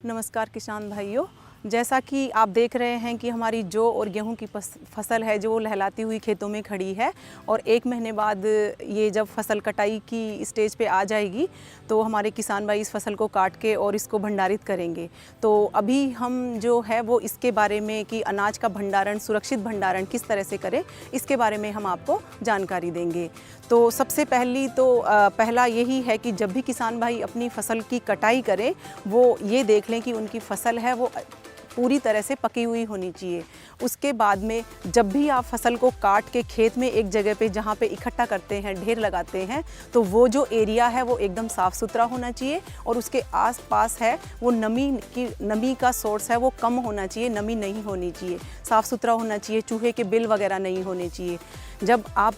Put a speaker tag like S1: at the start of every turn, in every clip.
S1: नमस्कार किसान भाइयों, जैसा कि आप देख रहे हैं कि हमारी जौ और गेहूं की फसल है जो लहलाती हुई खेतों में खड़ी है और 1 महीने बाद ये जब फसल कटाई की स्टेज पे आ जाएगी तो हमारे किसान भाई इस फसल को काट के और इसको भंडारित करेंगे। तो अभी हम जो है वो इसके बारे में कि अनाज का भंडारण, सुरक्षित भंडारण किस तरह से करें, इसके बारे में हम आपको जानकारी देंगे। तो सबसे पहला यही है कि जब भी किसान भाई अपनी फसल की कटाई करें वो ये देख लें कि उनकी फसल है वो पूरी तरह से पकी हुई होनी चाहिए। उसके बाद में जब भी आप फसल को काट के खेत में एक जगह पे जहाँ पे इकट्ठा करते हैं, ढेर लगाते हैं, तो वो जो एरिया है वो एकदम साफ़ सुथरा होना चाहिए और उसके आसपास है वो नमी का सोर्स है वो कम होना चाहिए, नमी नहीं होनी चाहिए, साफ़ सुथरा होना चाहिए, चूहे के बिल वगैरह नहीं होने चाहिए। जब आप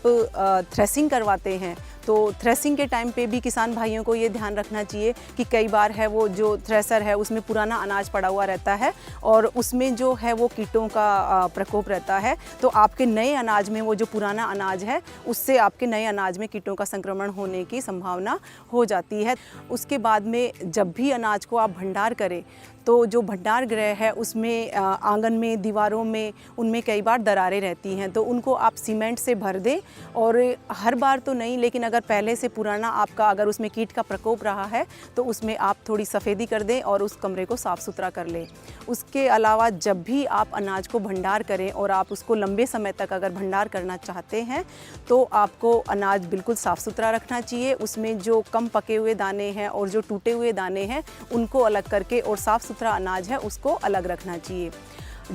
S1: थ्रेसिंग करवाते हैं तो थ्रेसिंग के टाइम पे भी किसान भाइयों को ये ध्यान रखना चाहिए कि कई बार है वो जो थ्रेसर है उसमें पुराना अनाज पड़ा हुआ रहता है और उसमें जो है वो कीटों का प्रकोप रहता है। तो आपके नए अनाज में वो जो पुराना अनाज है उससे आपके नए अनाज में कीटों का संक्रमण होने की संभावना हो जाती है। उसके बाद में जब भी अनाज को आप भंडार करें तो जो भंडार गृह है उसमें आंगन में, दीवारों में, उनमें कई बार दरारें रहती हैं तो उनको आप सीमेंट से भर दें और हर बार तो नहीं, लेकिन अगर पहले से पुराना आपका अगर उसमें कीट का प्रकोप रहा है तो उसमें आप थोड़ी सफ़ेदी कर दें और उस कमरे को साफ़ सुथरा कर लें। उसके अलावा जब भी आप अनाज को भंडार करें और आप उसको लंबे समय तक अगर भंडार करना चाहते हैं तो आपको अनाज बिल्कुल साफ़ सुथरा रखना चाहिए। उसमें जो कम पके हुए दाने हैं और जो टूटे हुए दाने हैं उनको अलग करके और साफ़ सुथरा अनाज है उसको अलग रखना चाहिए।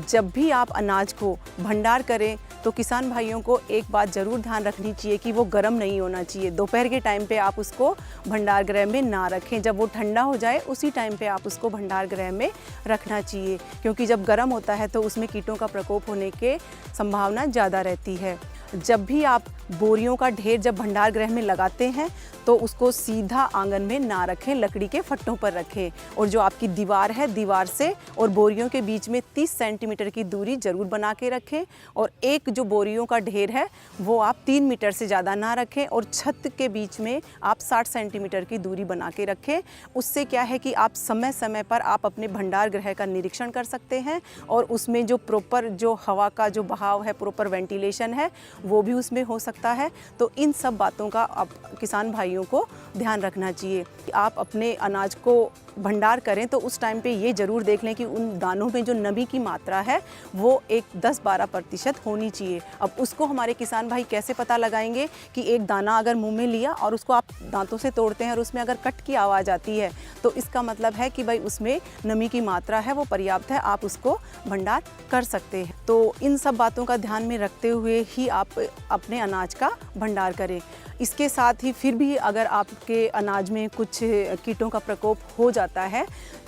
S1: जब भी आप अनाज को भंडार करें तो किसान भाइयों को एक बात ज़रूर ध्यान रखनी चाहिए कि वो गर्म नहीं होना चाहिए। दोपहर के टाइम पे आप उसको भंडार गृह में ना रखें, जब वो ठंडा हो जाए उसी टाइम पे आप उसको भंडार गृह में रखना चाहिए, क्योंकि जब गर्म होता है तो उसमें कीटों का प्रकोप होने की संभावना ज़्यादा रहती है। जब भी आप बोरियों का ढेर जब भंडार गृह में लगाते हैं तो उसको सीधा आंगन में ना रखें, लकड़ी के फट्टों पर रखें और जो आपकी दीवार है, दीवार से और बोरियों के बीच में 30 सेंटीमीटर की दूरी ज़रूर बना के रखें और एक जो बोरियों का ढेर है वो आप 3 मीटर से ज़्यादा ना रखें और छत के बीच में आप 60 सेंटीमीटर की दूरी बना के रखें। उससे क्या है कि आप समय समय पर आप अपने भंडार गृह का निरीक्षण कर सकते हैं और उसमें जो प्रॉपर जो हवा का जो बहाव है, प्रॉपर वेंटिलेशन है वो भी उसमें हो सकता है। तो इन सब बातों का आप किसान भाइयों को ध्यान रखना चाहिए। आप अपने अनाज को भंडार करें तो उस टाइम पे ये ज़रूर देख लें कि उन दानों में जो नमी की मात्रा है वो एक 10-12% होनी चाहिए। अब उसको हमारे किसान भाई कैसे पता लगाएंगे कि एक दाना अगर मुंह में लिया और उसको आप दांतों से तोड़ते हैं और उसमें अगर कट की आवाज़ आती है तो इसका मतलब है कि भाई उसमें नमी की मात्रा है वो पर्याप्त है, आप उसको भंडार कर सकते हैं। तो इन सब बातों का ध्यान में रखते हुए ही आप अपने अनाज का भंडार करें। इसके साथ ही फिर भी अगर आपके अनाज में कुछ कीटों का प्रकोप हो जाता है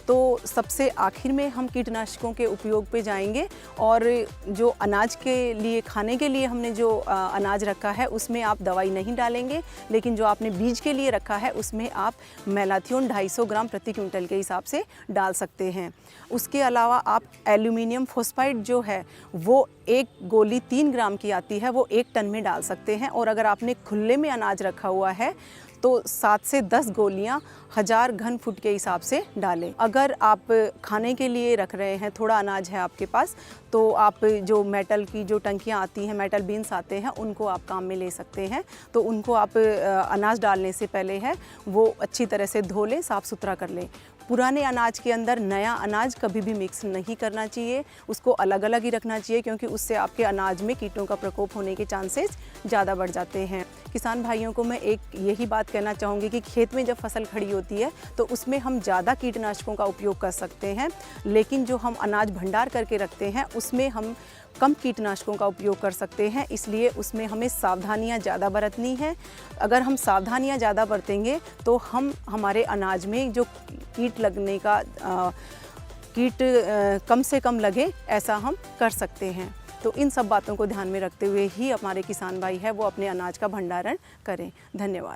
S1: तो सबसे आखिर में हम कीटनाशकों के उपयोग पे जाएंगे और जो अनाज के लिए, खाने के लिए हमने जो अनाज रखा है उसमें आप दवाई नहीं डालेंगे, लेकिन जो आपने बीज के लिए रखा है उसमें आप मैलाथियोन 250 ग्राम प्रति क्विंटल के हिसाब से डाल सकते हैं। उसके अलावा आप एल्यूमिनियम फॉस्फाइड जो है वो एक गोली 3 ग्राम की आती है वो 1 टन में डाल सकते हैं और अगर आपने खुले में अनाज रखा हुआ है तो 7 से 10 गोलियां 1000 घन फुट के हिसाब से डालें। अगर आप खाने के लिए रख रहे हैं, थोड़ा अनाज है आपके पास, तो आप जो मेटल की जो टंकियां आती हैं, मेटल बीन्स आते हैं, उनको आप काम में ले सकते हैं। तो उनको आप अनाज डालने से पहले है वो अच्छी तरह से धो लें, साफ़ सुथरा कर लें। पुराने अनाज के अंदर नया अनाज कभी भी मिक्स नहीं करना चाहिए, उसको अलग अलग ही रखना चाहिए, क्योंकि उससे आपके अनाज में कीटों का प्रकोप होने के चांसेस ज़्यादा बढ़ जाते हैं। किसान भाइयों को मैं एक यही बात कहना चाहूँगी कि खेत में जब फसल खड़ी होती है तो उसमें हम ज़्यादा कीटनाशकों का उपयोग कर सकते हैं, लेकिन जो हम अनाज भंडार करके रखते हैं उसमें हम कम कीटनाशकों का उपयोग कर सकते हैं। इसलिए उसमें हमें सावधानियां ज़्यादा बरतनी है। अगर हम सावधानियां ज़्यादा बरतेंगे तो हम हमारे अनाज में जो कीट लगने का कीट कम से कम लगे ऐसा हम कर सकते हैं। तो इन सब बातों को ध्यान में रखते हुए ही हमारे किसान भाई है वो अपने अनाज का भंडारण करें। धन्यवाद।